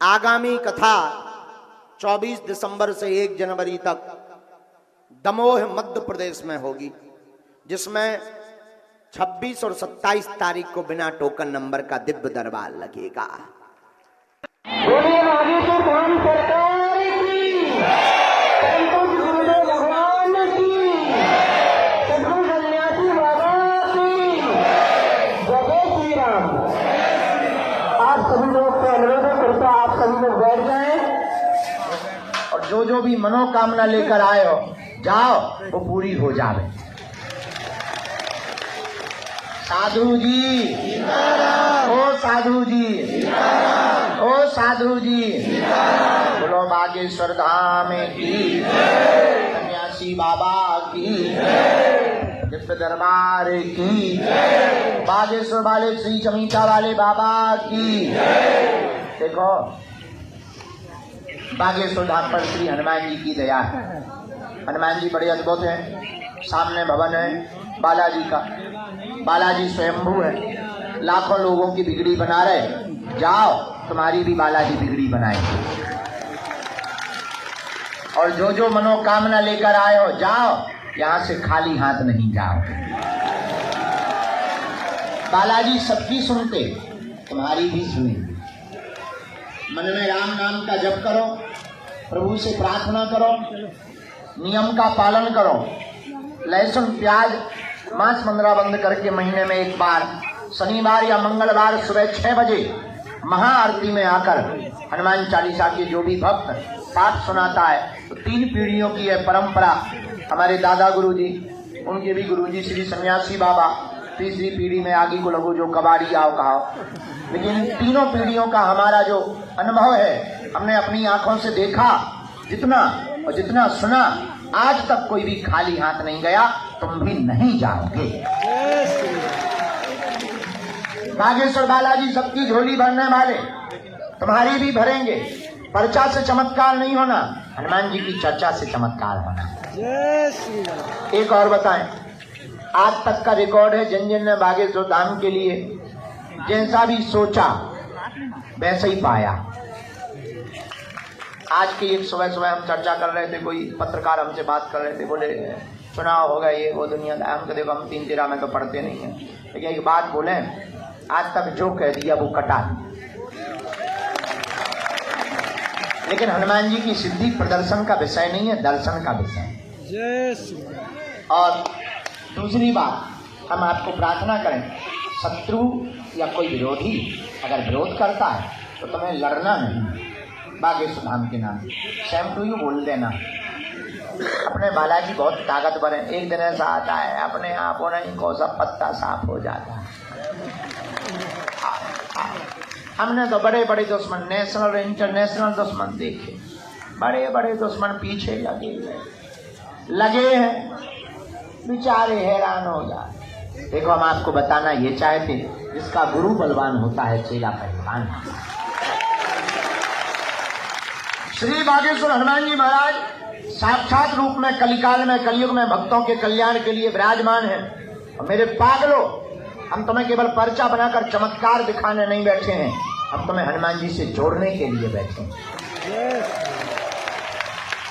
आगामी कथा 24 दिसंबर से 1 जनवरी तक दमोह मध्य प्रदेश में होगी, जिसमें 26 और 27 तारीख को बिना टोकन नंबर का दिव्य दरबार लगेगा। बैठ जाएं और जो भी मनोकामना लेकर आए हो जाओ, वो पूरी हो जावे। साधु जी, ओ साधु जी, ओ साधु जी, बोलो बागेश्वर धाम की, सन्यासी बाबा की, दिव्य दरबार की, बागेश्वर वाले श्री चमीता वाले बाबा की। देखो बागेश्वर धाम पर श्री हनुमान जी की दया है। हनुमान जी बड़े अद्भुत हैं। सामने भवन है बालाजी का, बालाजी स्वयंभू है, लाखों लोगों की बिगड़ी बना रहे। जाओ, तुम्हारी भी बालाजी बिगड़ी बनाएंगे। और जो मनोकामना लेकर आए हो जाओ, यहां से खाली हाथ नहीं जाओ। बालाजी सबकी सुनते, तुम्हारी भी सुनेंगे। मन में राम नाम का जप करो, प्रभु से प्रार्थना करो, नियम का पालन करो। लहसुन प्याज मांस मंदरा बंद करके महीने में एक बार शनिवार या मंगलवार सुबह 6 बजे महाआरती में आकर हनुमान चालीसा के जो भी भक्त पाठ सुनाता है, तो 3 पीढ़ियों की है परंपरा। हमारे दादा गुरु जी, उनके भी गुरु जी श्री सन्यासी बाबा, तीसरी पीढ़ी में आगे को लगो जो कबाड़ी आओ कहाओ। लेकिन तीनों पीढ़ियों का हमारा जो अनुभव है, हमने अपनी आंखों से देखा जितना और जितना सुना, आज तक कोई भी खाली हाथ नहीं गया। तुम भी नहीं जाओगे। बागेश्वर बालाजी सबकी झोली भरने वाले, तुम्हारी भी भरेंगे। पर्चा से चमत्कार नहीं होना, हनुमान जी की चर्चा से चमत्कार होना। एक और बताएं, आज तक का रिकॉर्ड है, जिन जिन ने बागेश्वर धाम के लिए जैसा भी सोचा वैसे ही पाया। आज की एक सुबह हम चर्चा कर रहे थे, कोई पत्रकार हमसे बात कर रहे थे, बोले चुनाव होगा ये वो दुनिया का। हम देखो, हम 3-13 में तो पढ़ते नहीं है, लेकिन एक बात बोले, आज तक जो कह दिया वो कटा। लेकिन हनुमान जी की सिद्धि प्रदर्शन का विषय नहीं है, दर्शन का विषय। और दूसरी बात, हम आपको प्रार्थना करें, शत्रु या कोई विरोधी अगर विरोध करता है तो तुम्हें लड़ना नहीं। बागेश्वर धाम के नाम सेम टू यू बोल देना। अपने बालाजी बहुत ताकतवर है। एक दिन ऐसा आता है, अपने आप होना ही को सब पत्ता साफ हो जाता है। हमने तो बड़े बड़े दुश्मन, नेशनल और इंटरनेशनल दुश्मन देखे, बड़े बड़े दुश्मन पीछे लगे हैं, बेचारे हैरान हो जाए। देखो, हम आपको बताना ये चाहते, जिसका गुरु बलवान होता है चेला पहलवान। श्री बागेश्वर हनुमान जी महाराज साक्षात रूप में कलिकाल में, कलयुग में भक्तों के कल्याण के लिए विराजमान है। और मेरे पागलों, हम तुम्हें केवल पर्चा बनाकर चमत्कार दिखाने नहीं बैठे हैं, हम तुम्हें हनुमान जी से जोड़ने के लिए बैठे हैं।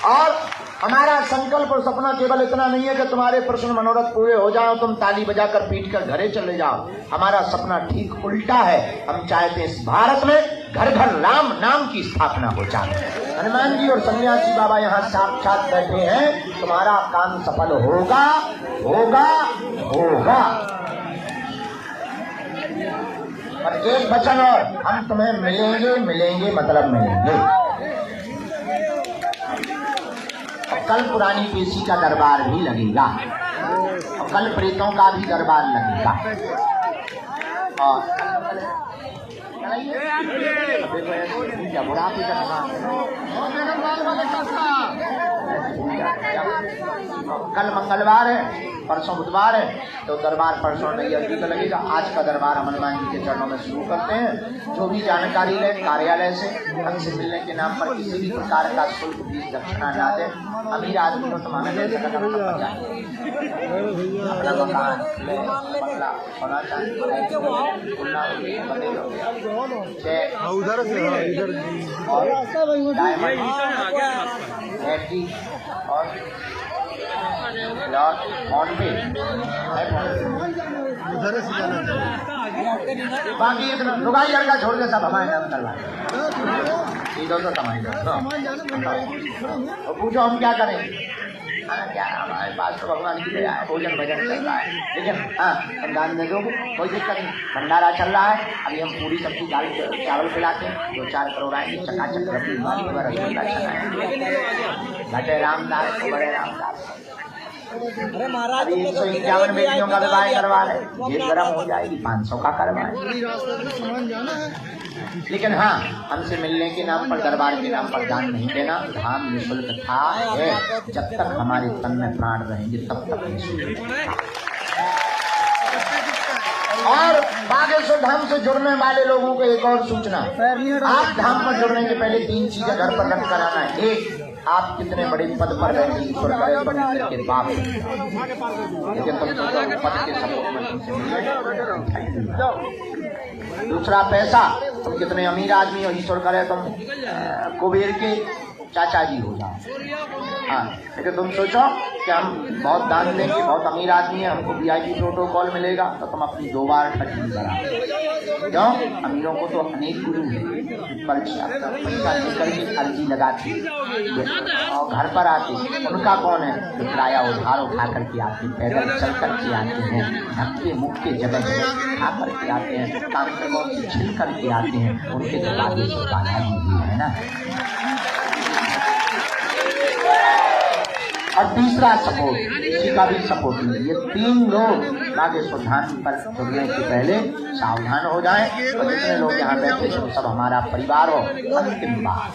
और हमारा संकल्प और सपना केवल इतना नहीं है कि तुम्हारे प्रश्न मनोरथ पूरे हो जाओ, तुम ताली बजाकर पीट कर घरे चले जाओ। हमारा सपना ठीक उल्टा है। हम चाहते हैं इस भारत में घर घर राम नाम की स्थापना हो जाए। हनुमान जी और सन्यासी बाबा यहाँ साक्षात बैठे हैं, तुम्हारा काम सफल होगा होगा होगा। और एक वचन और, हम तुम्हें मिलेंगे मतलब मिलेंगे। कल पुरानी पेशी का दरबार भी लगेगा और कल प्रेतों का भी दरबार लगेगा। और बुढ़ापे का कल मंगलवार है, परसों बुधवार है, तो दरबार परसों नहीं अभी का लगेगा। आज का दरबार हम हनुमान जी के चरणों में शुरू करते हैं। जो भी जानकारी ले कार्यालय से हमसे मिलने के नाम पर किसी भी प्रकार का शुल्क भी दक्षिणा ना दे। अमीर आदमी को तुम्हारे ले सकता अपना मकान होना चाहिए। उधर से और उधर से जाना बाकी इतना लुगाई लड़का छोड़ के सब हमारे नाम करवा इधर तो कमाई और पूछो हम क्या करें। क्या हमारे पास तो भगवान की दया है, भोजन भजन चल रहा है, लेकिन हाँ दान दे दोगे कोई दिक्कत नहीं। भंडारा चल रहा है, अभी हम पूरी सब्जी दाल चावल खिलाते हैं, 2-4 करोड़ आएंगे चकाचक घटे रामदास को बड़े रामदास। अरे महाराज अभी 151 बेटियों का विवाह करवा रहे, जेब गर्म हो जाएगी, 500 का करवाए। लेकिन हाँ हमसे मिलने के नाम पर, दरबार के नाम पर दान नहीं देना। धाम निःशुल्क था है, जब तक हमारे तन में प्राण रहेंगे तब तक निःशुल्क। और बागेश्वर धाम से जुड़ने वाले लोगों को एक और सूचना, आप धाम पर जुड़ने के पहले 3 चीजें घर पर रख कर आना है। एक, आप कितने बड़े पद पर बैठे ईश्वर करे तुम के बाप, लेकिन तुम पद के सपोर्ट में तुमसे मिले। दूसरा, पैसा, तुम कितने अमीर आदमी हो, ईश्वर करे तुम कुबेर के चाचा जी हो जाओ। हाँ, लेकिन तुम सोचो कि हम बहुत दान देंगे, बहुत अमीर आदमी है, हमको VIP प्रोटोकॉल मिलेगा, तो तुम अपनी 2 बार ठगी करा। क्यों? अमीरों को तो अनेक गुरु है, पैसा करके अर्जी लगाती और घर पर आती। उनका कौन है? तो किराया उधार उठा करके आते, पैदल चल करके आते हैं, धक्के मुक्के जगह खा करके आते हैं, काम से छिल करके आते हैं। उनके तो बागेश्वर बालाजी भी है ना। और तीसरा सपोर्ट, किसी का भी सपोर्ट नहीं। ये 3 लोग बागेश्वर धाम पर जुड़ने से पहले सावधान हो जाएं। और जितने लोग यहाँ बैठे सब हमारा परिवार हो। अंतिम बात,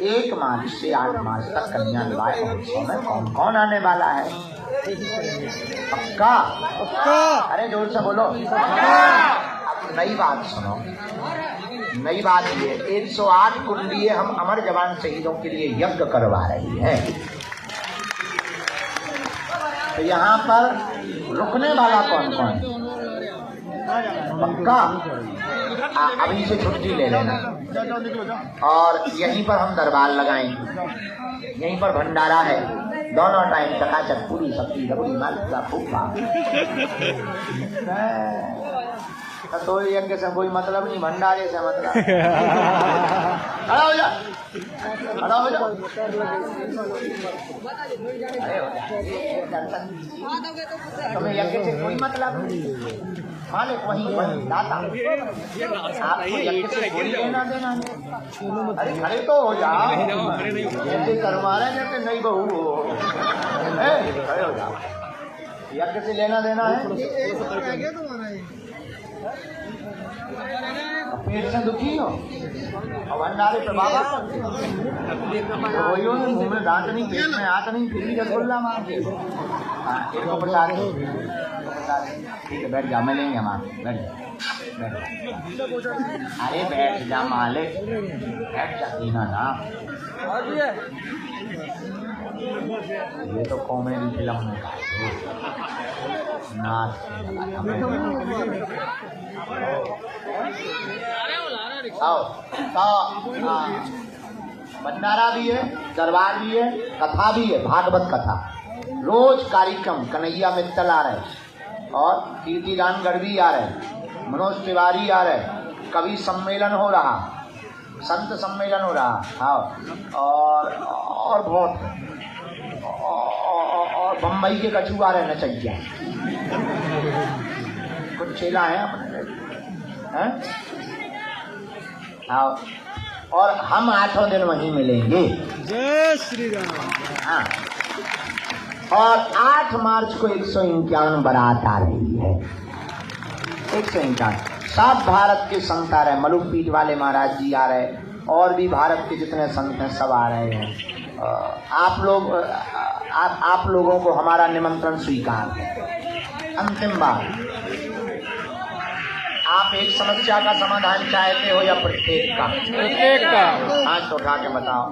1 मार्च से 8 मार्च तक कन्या विवाह महोत्सव में कौन कौन आने वाला है? पक्का? अरे जोर से बोलो। अब नई बात सुनो, नई बात ये 108 कुंडलीय हम अमर जवान शहीदों के लिए यज्ञ करवा रही हैं। तो यहाँ पर रुकने वाला कौन कौन? पक्का? अभी से छुट्टी ले लेना और यहीं पर हम दरबार लगाएंगे। यहीं पर भंडारा है, दोनों टाइम चकाचक पूरी सब्जी रबड़ी मालपुआ फूफा। तो यज्ञ से कोई मतलब नहीं, भंडारे से मतलब। खड़ा हो जा, खड़ा हो जा। अरे हो जा, तुम्हें यज्ञ से कोई मतलब नहीं। मालिक वही दाता, आपको यज्ञ से कोई लेना देना नहीं। अरे खड़े तो हो जाओ, जैसे करवा रहे जैसे नई बहू हो। खड़े हो जाओ, यज्ञ से लेना देना है। पेट से दुखी हो और भंडारे पे बाबा वही मुँह में दांत नहीं, पेट में हाथ नहीं, फिर भी रसगुल्ला मांगे। हाँ, एक को प्रसाद ठीक है, बैठ जा, मैं लेंगे हमारे, बैठ जा। अरे बैठ जा मालिक, बैठ जा, देना ना। ये तो कॉमेडी फिल्म में नाच। भंडारा भी है, दरबार भी है, कथा भी है, भागवत कथा। रोज कार्यक्रम, कन्हैया मित्तल आ रहे और कीर्तिदान गढ़वी आ रहे, मनोज तिवारी आ रहे, कवि सम्मेलन हो रहा, संत सम्मेलन हो रहा। हाँ, और बहुत और बम्बई के कछू आ रहे नचैया, कुछ चेला है अपने हैं। हाँ, और हम 8 दिन वहीं मिलेंगे। जय श्री राम। हाँ, और 8 मार्च को 151 बारात आ रही है। 151 सब भारत के संत आ रहे हैं, मलुक पीठ वाले महाराज जी आ रहे हैं, और भी भारत के जितने संत हैं सब आ रहे हैं। आप लोगों को हमारा निमंत्रण स्वीकार है। अंतिम बात, आप एक समस्या का समाधान चाहते हो या प्रत्येक का? प्रत्येक का। हाथ उठा के बताओ।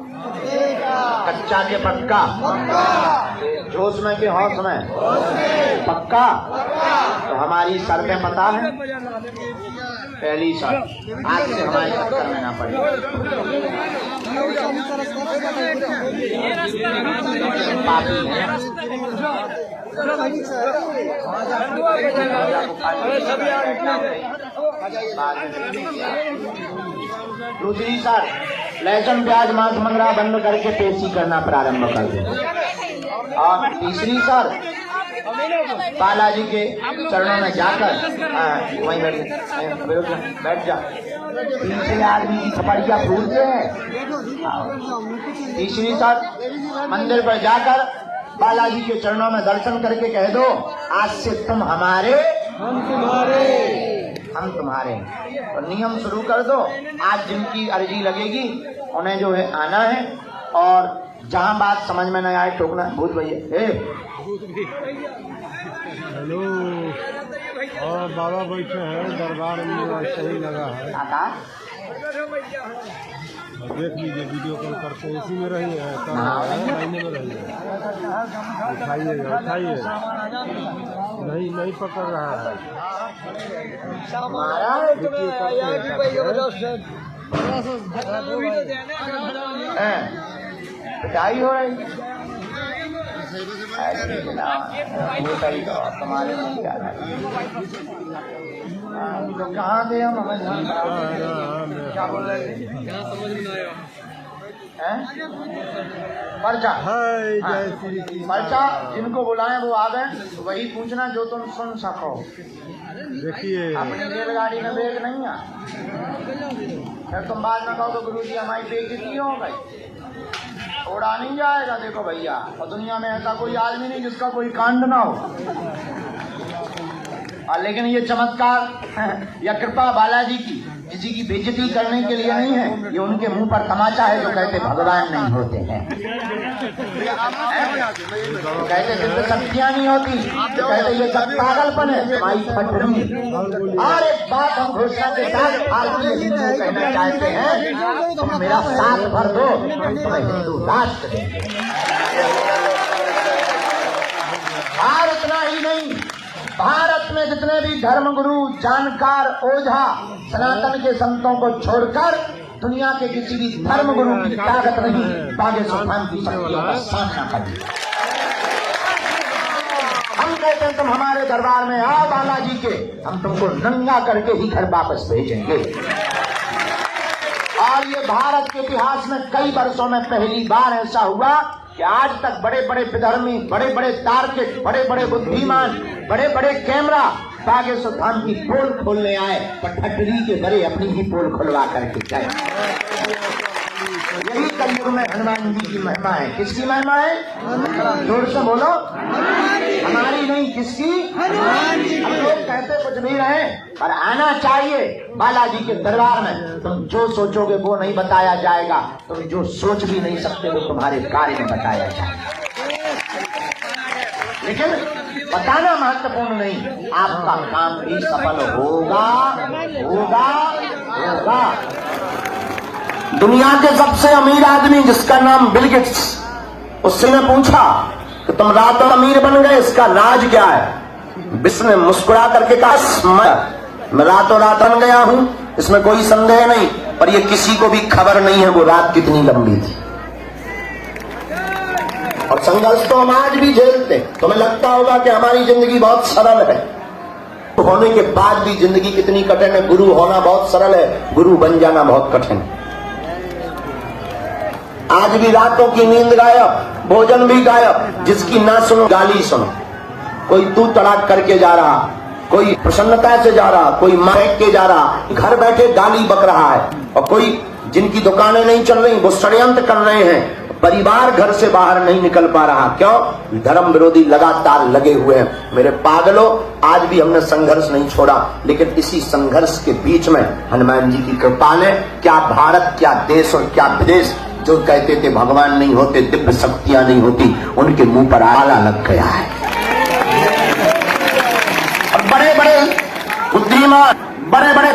कच्चा के पक्का? जोश में के होश में? पक्का? तो हमारी शर्तें पता है। पहली शर्त, आज से हमारे चक्कर में ना पड़े। पापी है। दूसरी शर्त, लहसुन प्याज मांस मंगरा बंद करके पेशी करना प्रारंभ कर दो। और तीसरी शर्त, बालाजी के चरणों में जाकर वहीं बैठ जा। तीसरे आदमी की थपड़िया फूलते हैं। तीसरी शर्त, मंदिर पर जाकर बालाजी के चरणों में दर्शन करके कह दो, आज से तुम हमारे, हम तुम्हारे। तो नियम शुरू कर दो। आज जिनकी अर्जी लगेगी उन्हें जो है आना है, और जहां बात समझ में न आए टोकना। भूत भैया हेलो, और बाबा बैठे हैं दरबार में, सही लगा है। देख लीजिए, वीडियो कॉल करते हैं, इसी में रही है, महीने में रही है। उठाइएगा, उठाइए। नहीं पकड़ रहा है। पिटाई हो रही तुम्हारे नहीं क्या तो कहाँ थे हम? हमें क्या बोल रहे थे? पर्चा पर्चा जिनको बुलाएं वो आ गए, वही पूछना जो तुम सुन सको। देखिए, अपनी रेलगाड़ी में बैग नहीं है, फिर तुम बाद में कहो तो गुरुजी हमारी बेइज्जती हो गई। उड़ा नहीं जाएगा। देखो भैया, और दुनिया में ऐसा कोई आदमी नहीं जिसका कोई कांड ना हो। लेकिन ये चमत्कार या कृपा बालाजी की किसी की बेइज्जती करने के लिए नहीं है, ये उनके मुंह पर तमाचा है जो कहते भगवान नहीं होते हैं, कहते सिद्ध शक्तियां नहीं होती, तो कहते ये सब पागलपन है, माई फटरी। और एक बात हम घोषणा के साथ भारतीय हिंदू कहना चाहते हैं, तुम मेरा साथ भर दो, तुम्हें हिंदू राष्ट्र देंगे। और इतना ही नहीं, भारत में जितने भी धर्मगुरु, जानकार, ओझा, सनातन के संतों को छोड़कर दुनिया के किसी भी धर्मगुरु की ताकत नहीं बागेश्वर धाम की शक्तियों का सामना करेगी। हम कहते हैं तुम हमारे दरबार में आओ बालाजी के, हम तुमको नंगा करके ही घर वापस भेजेंगे। और ये भारत के इतिहास में कई वर्षों में पहली बार ऐसा हुआ कि आज तक बड़े बड़े विधर्मी, बड़े बड़े तार्किक, बड़े बड़े बुद्धिमान, बड़े बड़े कैमरा बागेश्वर धाम की पोल खोलने आए, पर ठटरी के बड़े अपनी ही पोल खुलवा करके गए। यही कलयुग में हनुमान जी की महिमा है। किसकी महिमा है? जोर से बोलो। हमारी नहीं, किसकी? हम लोग कहते कुछ नहीं रहे, पर आना चाहिए बालाजी के दरबार में। तुम जो सोचोगे वो नहीं बताया जाएगा, तुम जो सोच भी नहीं सकते वो तुम्हारे कार्य में बताया जाएगा। लेकिन बताना महत्वपूर्ण नहीं, आपका काम भी सफल होगा, होगा, होगा। दुनिया के सबसे अमीर आदमी जिसका नाम बिल गेट्स, उससे मैं पूछा कि तुम रातों अमीर बन गए, इसका राज क्या है? बिल ने मुस्कुरा करके कहा, मैं रातों रात बन गया हूं, इसमें कोई संदेह नहीं, पर ये किसी को भी खबर नहीं है वो रात कितनी लंबी थी। और संघर्ष तो हम आज भी झेलते। तुम्हें लगता होगा कि हमारी जिंदगी बहुत सरल है, होने के बाद भी जिंदगी कितनी कठिन है। गुरु होना बहुत सरल है, गुरु बन जाना बहुत कठिन है। आज भी रातों की नींद गायब, भोजन भी गायब, जिसकी ना सुनो गाली सुनो। कोई तू तड़ाक करके जा रहा, कोई प्रसन्नता से जा रहा, कोई महक के जा रहा, घर बैठे गाली बक रहा है। और कोई जिनकी दुकानें नहीं चल रही वो षड्यंत्र कर रहे हैं, परिवार घर से बाहर नहीं निकल पा रहा। क्यों? धर्म विरोधी लगातार लगे हुए हैं। मेरे पागलों, आज भी हमने संघर्ष नहीं छोड़ा, लेकिन इसी संघर्ष के बीच में हनुमान जी की कृपा ने क्या भारत, क्या देश और क्या विदेश जो कहते थे भगवान नहीं होते, दिव्य शक्तियां नहीं होती, उनके मुंह पर आला लग गया है। और बड़े बड़े बुद्धिमान, बड़े बड़े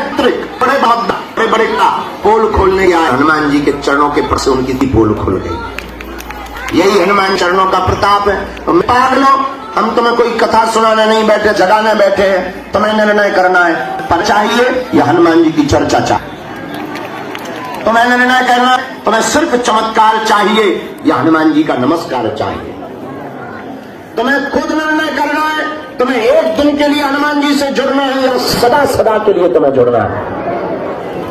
बड़े बाबा, बड़े बड़े का पोल खोलने आए, हनुमान जी के चरणों के पर से उनकी पोल खुल गई। यही हनुमान चरणों का प्रताप है। पागलों, हम तुम्हें कोई कथा सुनाने नहीं बैठे, जगाने बैठे हैं, तुम्हें निर्णय करना है, पर चाहिए या हनुमान जी की चर्चा चाहिए। तुम्हें निर्णय करना, तुम्हें सिर्फ चमत्कार चाहिए या हनुमान जी का नमस्कार चाहिए। तुम्हें खुद निर्णय करना है, तुम्हें एक दिन के लिए हनुमान जी से जुड़ना है या सदा सदा के लिए तुम्हें जुड़ना है।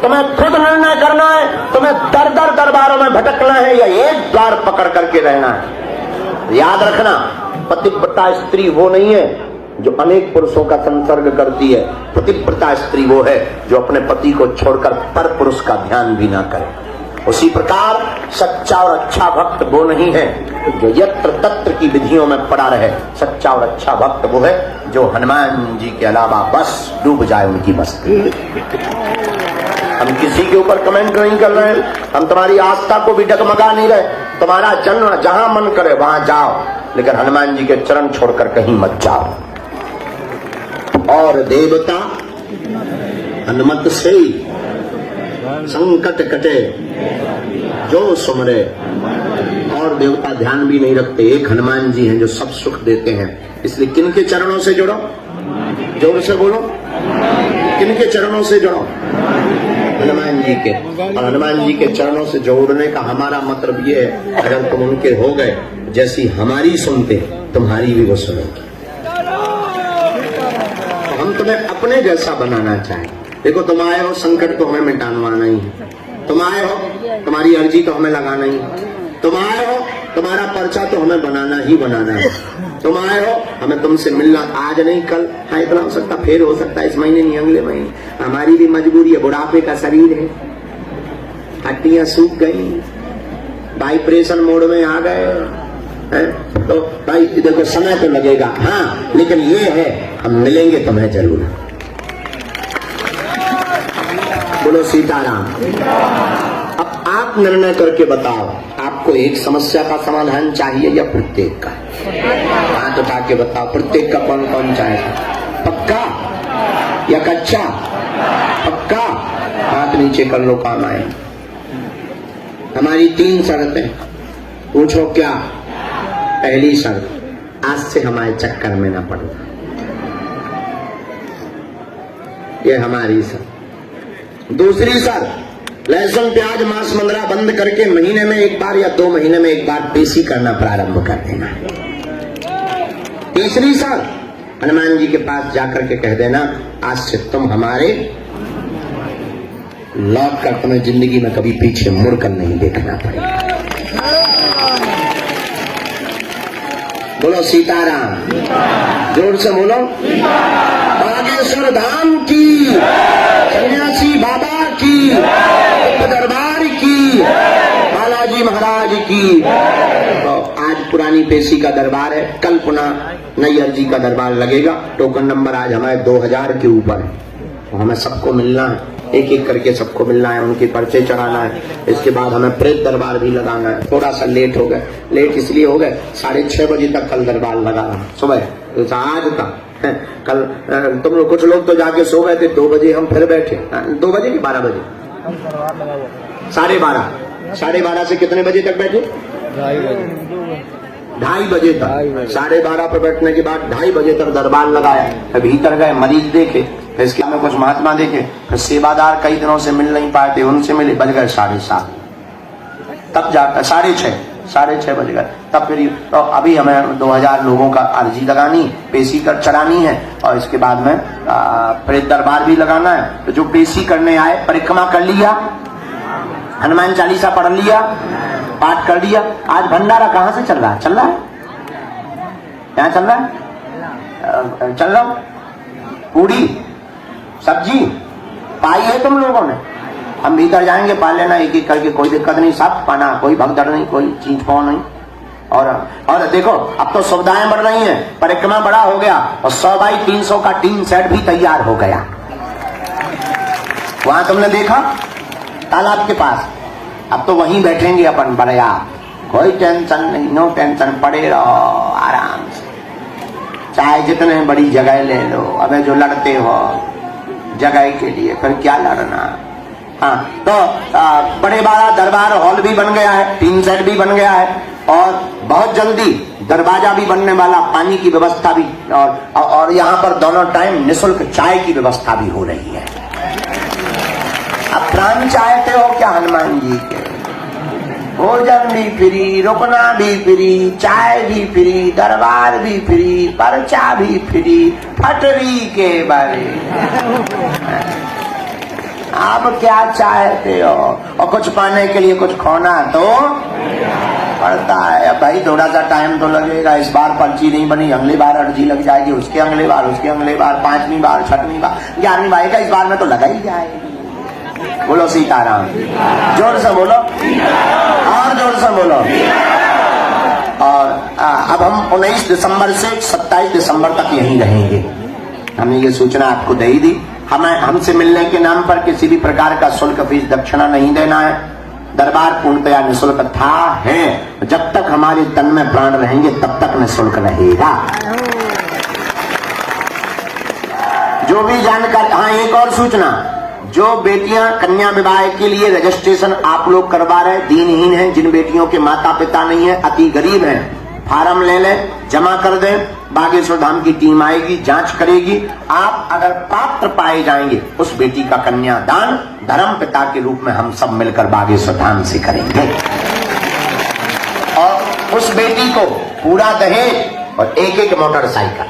तुम्हें खुद निर्णय करना है, तुम्हें दर दर दरबारों में भटकना है या एक द्वार पकड़ करके रहना है। याद रखना, पतिव्रता स्त्री वो नहीं है जो अनेक पुरुषों का संसर्ग करती है। पतिव्रता स्त्री वो है जो अपने पति को छोड़कर पर पुरुष का ध्यान भी ना करे। उसी प्रकार सच्चा और अच्छा भक्त वो नहीं है जो यत्र तत्र की विधियों में पड़ा रहे। सच्चा और अच्छा भक्त वो है जो हनुमान जी के अलावा बस डूब जाए उनकी मस्ती। हम किसी के ऊपर कमेंट नहीं कर रहे हैं, हम तुम्हारी आस्था को भी डगमगा नहीं रहे। तुम्हारा जन्म जहां मन करे वहां जाओ, लेकिन हनुमान जी के चरण छोड़कर कहीं मत जाओ। और देवता हनुमत से संकट कटे जो सुमरे। और देवता ध्यान भी नहीं रखते, एक हनुमान जी हैं जो सब सुख देते हैं। इसलिए किनके चरणों से जुड़ो, जोर से बोलो, किनके चरणों से जुड़ो? हनुमान जी के। और हनुमान जी के चरणों से जोड़ने का हमारा मतलब ये है, अगर तुम उनके हो गए, जैसी हमारी सुनते तुम्हारी भी वो सुनेंगे। तो हम तुम्हें अपने जैसा बनाना चाहें। देखो, तुम आए हो, संकट तो हमें मिटाना ही है। तुम आए हो, तुम्हारी अर्जी तो हमें लगाना ही है। तुम आए हो, तुम्हारा पर्चा तो हमें बनाना ही बनाना है। तुम आए हो, हमें तुमसे मिलना आज नहीं कल, हाँ इतना हो सकता, फिर हो सकता है इस महीने नहीं अगले महीने। हमारी भी मजबूरी है, बुढ़ापे का शरीर है, हड्डियां सूख गई, वाइब्रेशन मोड में आ गए हैं। तो भाई देखो, समय तो लगेगा, हाँ, लेकिन ये है हम मिलेंगे तुम्हें जरूर। बोलो सीताराम। अब आप निर्णय करके बताओ, आपको एक समस्या का समाधान चाहिए या प्रत्येक का? हाथ उठा के बताओ, प्रत्येक का कौन कौन चाहेगा? पक्का या कच्चा? पक्का? हाथ नीचे कर लो, काम आए। हमारी 3 शर्तें, पूछो क्या? पहली शर्त, आज से हमारे चक्कर में ना पड़ना, ये हमारी शर्त। दूसरी शर्त, लहसुन प्याज मांस मंदरा बंद करके महीने में एक बार या 2 महीने में एक बार पेशी करना प्रारंभ कर देना। तीसरी शर्त, हनुमान जी के पास जाकर के कह देना, आज से तुम हमारे, लौट कर तुम्हें जिंदगी में कभी पीछे मुड़कर नहीं देखना पड़ेगा। बोलो सीताराम, जोर से बोलो। बागेश्वर धाम की, सन्यासी बाबा की, दरबार की, बालाजी महाराज की। तो आज पुरानी पेशी का दरबार है, कल पुनः नई अर्जी का दरबार लगेगा। टोकन नंबर आज हमारे 2000 के ऊपर है। तो हमें सबको मिलना है, एक एक करके सबको मिलना है, उनके पर्चे चढ़ाना है। इसके बाद हमें प्रेत दरबार भी लगाना है। थोड़ा सा लेट हो गए, लेट इसलिए हो गए, 6:30 बजे तक कल दरबार लगा रहा सुबह, तो आज का कल तुम लोग, कुछ लोग तो जाके सो गए थे, 2 बजे हम फिर बैठे। 2 बजे कि 12 बजे? 12:30। 12:30 से कितने बजे तक बैठे? 2:30 बजे तक। 12:30 पर बैठने के बाद 2:30 बजे तक दरबार लगाया। भीतर गए, मरीज देखे, फिर इसके में कुछ महात्मा देखे, फिर सेवादार कई दिनों से मिल नहीं पाए थे, उनसे मिले, बज गए 7:30। तब जाकर 6:30 बज गए। तब फिर तो अभी हमें 2000 लोगों का अर्जी लगानी, पेशी कर चढ़ानी है, और इसके बाद में प्रेत दरबार भी लगाना है। तो जो पेशी करने आए, परिक्रमा कर लिया, हनुमान चालीसा पढ़ लिया, पाठ कर लिया। आज भंडारा कहाँ से चल रहा है? चल रहा है यहाँ, चल रहा है, चल रहा हूँ। पूरी सब्जी पाई है तुम लोगों ने? हम भीतर जाएंगे, पा लेना एक एक करके, कोई दिक्कत नहीं, सब पाना, कोई भगदड़ नहीं, कोई चीज पाओ नहीं। और देखो, अब तो सुविधाएं बढ़ रही हैं, परिक्रमा बड़ा हो गया, और 100x300 का टीन सेट भी तैयार हो गया। वहां तुमने देखा तालाब के पास अब तो वहीं बैठेंगे अपन बढ़िया, कोई टेंशन नहीं, नो टेंशन, पड़े रहो आराम से, चाहे जितने बड़ी जगह ले लो। अबे जो लड़ते हो जगह के लिए, फिर क्या लड़ना। हाँ, तो बड़े बड़ा दरबार हॉल भी बन गया है, 3 सेट भी बन गया है, और बहुत जल्दी दरवाजा भी बनने वाला, पानी की व्यवस्था भी, और यहाँ पर दोनों टाइम निःशुल्क चाय की व्यवस्था भी हो रही है। अब प्राण चाहते हो क्या हनुमान जी के? भोजन भी फ्री, रुकना भी फ्री, चाय भी फ्री, दरबार भी फ्री, पर्चा भी फ्री, फटरी के बारे। आप क्या चाहते हो? और कुछ पाने के लिए कुछ खोना तो पड़ता है। अब भाई थोड़ा सा टाइम तो लगेगा, इस बार पर्ची नहीं बनी, अगली बार अर्जी लग जाएगी, उसके अगले बार, उसके अगले बार, 5वीं बार, 6वीं बार, 11वीं बार का इस बार में तो लगा ही जाएगी। बोलो सीताराम, जोर से बोलो, और जोर से बोलो। और अब हम 19 दिसंबर से 27 दिसंबर तक यहीं रहेंगे। हमने ये सूचना आपको दे ही दी। हमें हमसे मिलने के नाम पर किसी भी प्रकार का शुल्क, फीस, दक्षिणा नहीं देना है। दरबार पूर्णतया निःशुल्क था, है, जब तक हमारे तन में प्राण रहेंगे तब तक निःशुल्क रहेगा। जो भी जानकारी, हाँ एक और सूचना, जो बेटियां कन्या विवाह के लिए रजिस्ट्रेशन आप लोग करवा रहे, दीनहीन हैं, जिन बेटियों के माता पिता नहीं है, अति गरीब हैं, फार्म ले लें, जमा कर दें, बागेश्वर धाम की टीम आएगी, जांच करेगी। आप अगर पात्र पाए जाएंगे, उस बेटी का कन्यादान धर्म पिता के रूप में हम सब मिलकर बागेश्वर धाम से करेंगे, और उस बेटी को पूरा दहेज और एक मोटरसाइकिल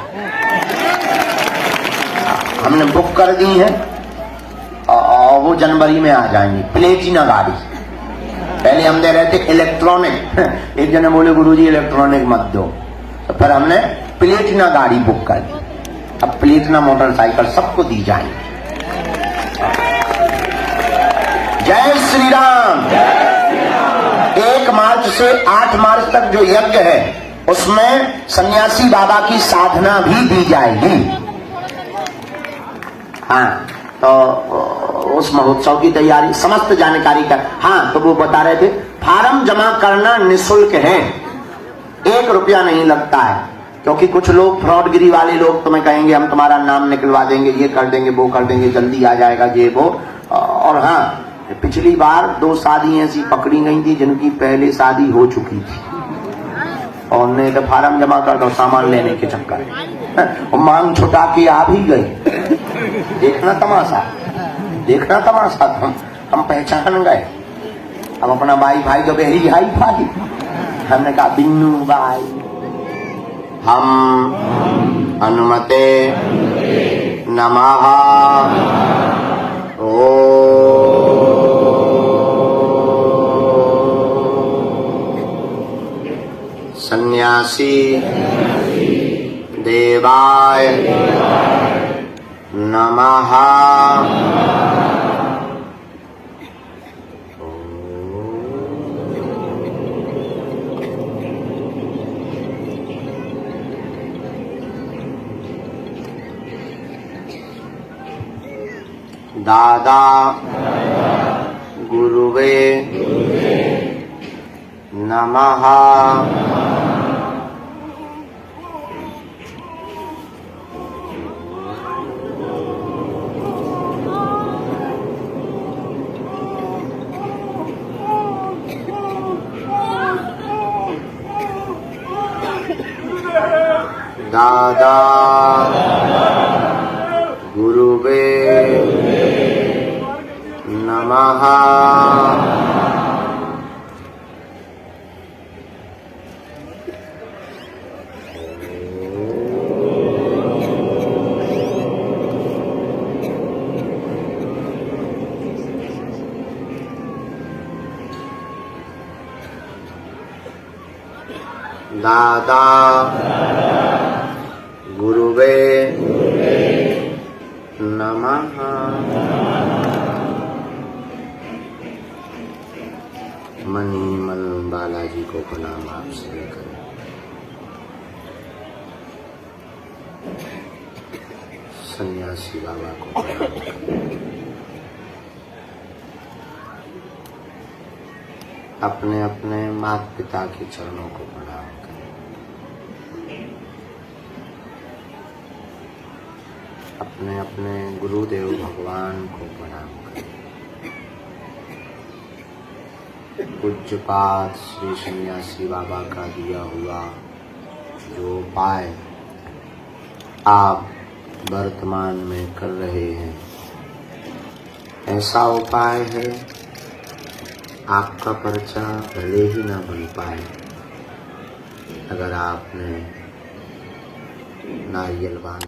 हमने बुक कर दी है, और वो जनवरी में आ जाएंगी। प्लेटिना गाड़ी, पहले हम दे रहे थे इलेक्ट्रॉनिक, एक जने बोले गुरुजी इलेक्ट्रॉनिक मत दो, तो फिर हमने प्लेटिना गाड़ी बुक कर दी। अब प्लेटिना मोटरसाइकिल सबको दी जाएगी। जय श्री राम। 1 मार्च से 8 मार्च तक जो यज्ञ है, उसमें सन्यासी बाबा की साधना भी दी जाएगी। हाँ, तो उस महोत्सव की तैयारी, समस्त जानकारी का, हाँ तो वो बता रहे थे, फार्म जमा करना निःशुल्क है, 1 रुपया नहीं लगता है। क्योंकि कुछ लोग फ्रॉडगिरी वाले लोग तुम्हें कहेंगे हम तुम्हारा नाम निकलवा देंगे, ये कर देंगे, वो कर देंगे, जल्दी आ जाएगा ये वो। और हाँ, पिछली बार 2 शादी ऐसी पकड़ी गई थी जिनकी पहले शादी हो चुकी थी, और उन्हें तो फार्म जमा कर दो सामान लेने के चक्कर में मांग छुटा के आ भी गई। देखना तमाशा, देखना तमाशा, हम पहचान गए। अब अपना भाई भाई जो बहरी भाई, हमने कहा बिन्नू भाई, हम हनुमते नमः। सन्यासी देवाय नमः। दादा गुरुवे नमः। दादा गुरुवे नमः। दादा गुरुवे नमः। मणिमल बालाजी को प्रणाम आपसे करें। सन्यासी बाबा को प्रणाम करें। अपने अपने माता पिता के चरणों को प्रणाम करें। अपने अपने गुरुदेव भगवान को प्रणाम करें। पूज्यपाद श्री सन्यासी बाबा का दिया हुआ जो उपाय आप वर्तमान में कर रहे हैं, ऐसा उपाय है आपका पर्चा भले ही न बन पाए अगर आपने नारियल बांध